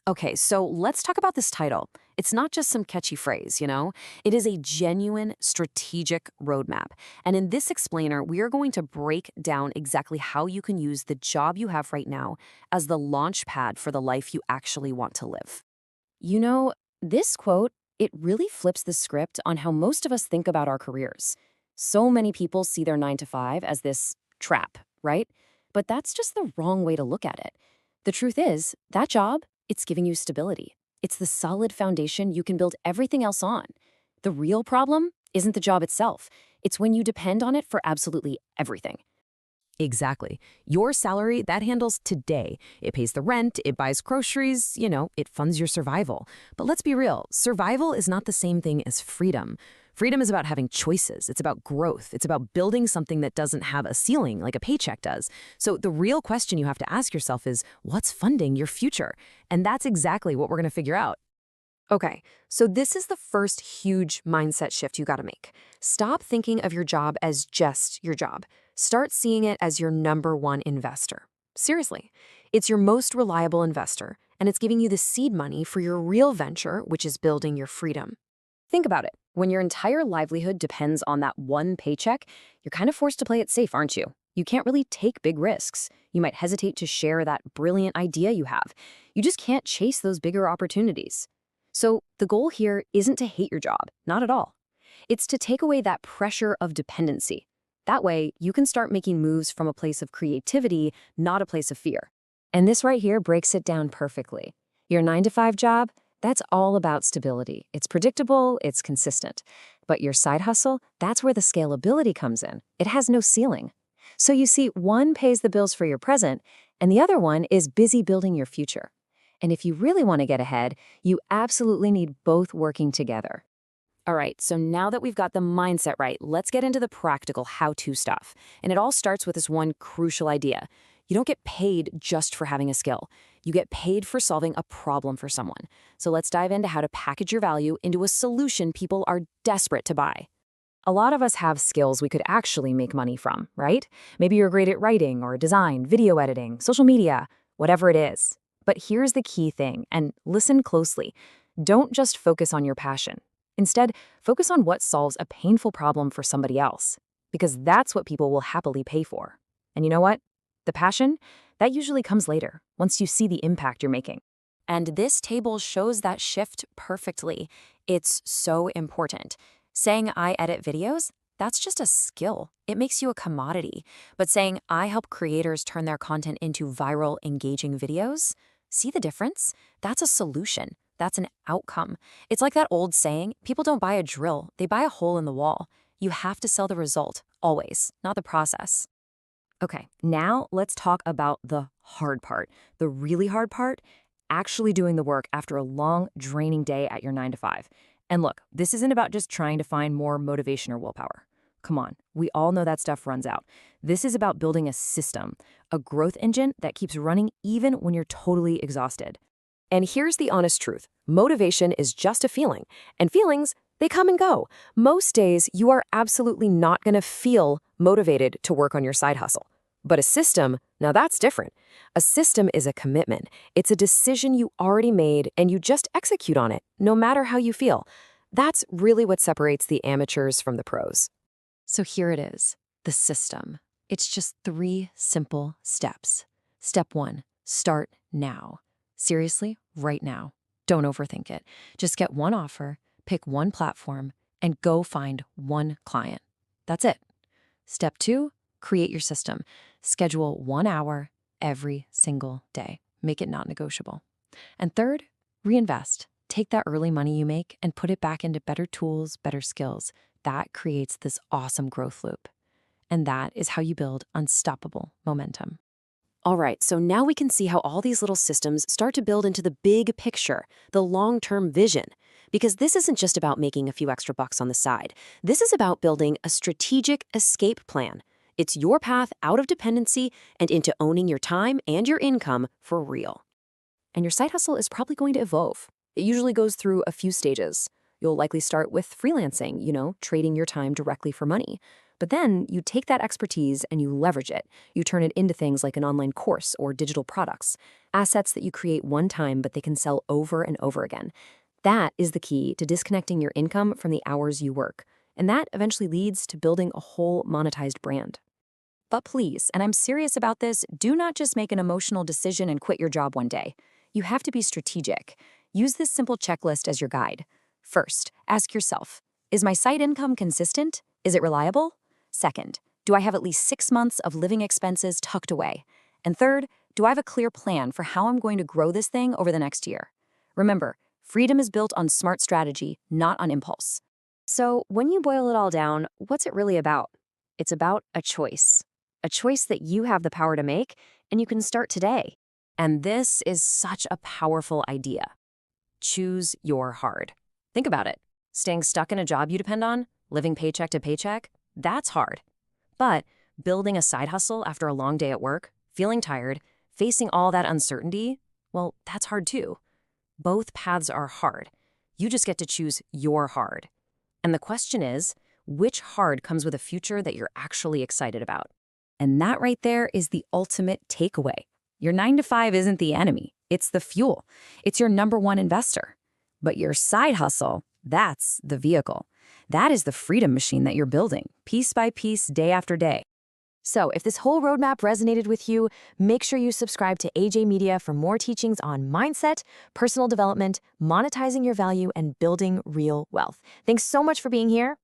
Okay, so let's talk about this title. It's not just some catchy phrase, you know? It is a genuine strategic roadmap. And in this explainer, we are going to break down exactly how you can use the job you have right now as the launch pad for the life you actually want to live. You know, this quote, it really flips the script on how most of us think about our careers. So many people see their 9 to 5 as this trap, right? But that's just the wrong way to look at it. The truth is, that job, it's giving you stability. It's the solid foundation you can build everything else on. The real problem isn't the job itself. It's when you depend on it for absolutely everything. Exactly. Your salary, that handles today. It pays the rent, it buys groceries, it funds your survival. But let's be real, survival is not the same thing as freedom. Freedom is about having choices. It's about growth. It's about building something that doesn't have a ceiling like a paycheck does. So the real question you have to ask yourself is, what's funding your future? And that's exactly what we're going to figure out. Okay, so this is the first huge mindset shift you gotta make. Stop thinking of your job as just your job. Start seeing it as your number one investor. Seriously, it's your most reliable investor, and it's giving you the seed money for your real venture, which is building your freedom. Think about it. When your entire livelihood depends on that one paycheck, you're kind of forced to play it safe, aren't you? You can't really take big risks. You might hesitate to share that brilliant idea you have. You just can't chase those bigger opportunities. So the goal here isn't to hate your job, not at all. It's to take away that pressure of dependency. That way, you can start making moves from a place of creativity, not a place of fear. And this right here breaks it down perfectly. Your 9 to 5 job, that's all about stability. It's predictable, it's consistent. But your side hustle, that's where the scalability comes in. It has no ceiling. So you see, one pays the bills for your present, and the other one is busy building your future. And if you really want to get ahead, you absolutely need both working together. All right, so now that we've got the mindset right, let's get into the practical how-to stuff. And it all starts with this one crucial idea. You don't get paid just for having a skill. You get paid for solving a problem for someone. So let's dive into how to package your value into a solution people are desperate to buy. A lot of us have skills we could actually make money from, right? Maybe you're great at writing or design, video editing, social media, whatever it is. But here's the key thing, and listen closely. Don't just focus on your passion. Instead, focus on what solves a painful problem for somebody else, because that's what people will happily pay for. And you know what? The passion, that usually comes later, once you see the impact you're making. And this table shows that shift perfectly. It's so important. Saying I edit videos, that's just a skill. It makes you a commodity. But saying I help creators turn their content into viral, engaging videos, see the difference? That's a solution. That's an outcome. It's like that old saying, people don't buy a drill, they buy a hole in the wall. You have to sell the result, always, not the process. Okay, now let's talk about the hard part. The really hard part, actually doing the work after a long, draining day at your 9 to 5. And look, this isn't about just trying to find more motivation or willpower. Come on, we all know that stuff runs out. This is about building a system, a growth engine that keeps running even when you're totally exhausted. And here's the honest truth. Motivation is just a feeling, and feelings, they come and go. Most days, you are absolutely not going to feel motivated to work on your side hustle. But a system, now that's different. A system is a commitment. It's a decision you already made, and you just execute on it, no matter how you feel. That's really what separates the amateurs from the pros. So here it is, the system. It's just 3 simple steps. Step 1, start now. Seriously, right now. Don't overthink it. Just get one offer, pick one platform, and go find one client. That's it. Step 2, create your system. Schedule 1 hour every single day. Make it not negotiable. And third, reinvest. Take that early money you make and put it back into better tools, better skills. That creates this awesome growth loop. And that is how you build unstoppable momentum. All right, so now we can see how all these little systems start to build into the big picture, the long-term vision. Because this isn't just about making a few extra bucks on the side. This is about building a strategic escape plan. It's your path out of dependency and into owning your time and your income for real. And your side hustle is probably going to evolve. It usually goes through a few stages. You'll likely start with freelancing, trading your time directly for money. But then you take that expertise and you leverage it. You turn it into things like an online course or digital products, assets that you create one time, but they can sell over and over again. That is the key to disconnecting your income from the hours you work. And that eventually leads to building a whole monetized brand. But please, and I'm serious about this, do not just make an emotional decision and quit your job one day. You have to be strategic. Use this simple checklist as your guide. First, ask yourself, is my side income consistent? Is it reliable? Second, do I have at least 6 months of living expenses tucked away? And third, do I have a clear plan for how I'm going to grow this thing over the next year? Remember, freedom is built on smart strategy, not on impulse. So when you boil it all down, what's it really about? It's about a choice that you have the power to make, and you can start today. And this is such a powerful idea. Choose your hard. Think about it. Staying stuck in a job you depend on, living paycheck to paycheck, that's hard. But building a side hustle after a long day at work, feeling tired, facing all that uncertainty, well, that's hard too. Both paths are hard. You just get to choose your hard. And the question is, which hard comes with a future that you're actually excited about? And that right there is the ultimate takeaway. Your 9 to 5 isn't the enemy. It's the fuel. It's your number one investor. But your side hustle, that's the vehicle. That is the freedom machine that you're building, piece by piece, day after day. So if this whole roadmap resonated with you, make sure you subscribe to AJ Media for more teachings on mindset, personal development, monetizing your value, and building real wealth. Thanks so much for being here.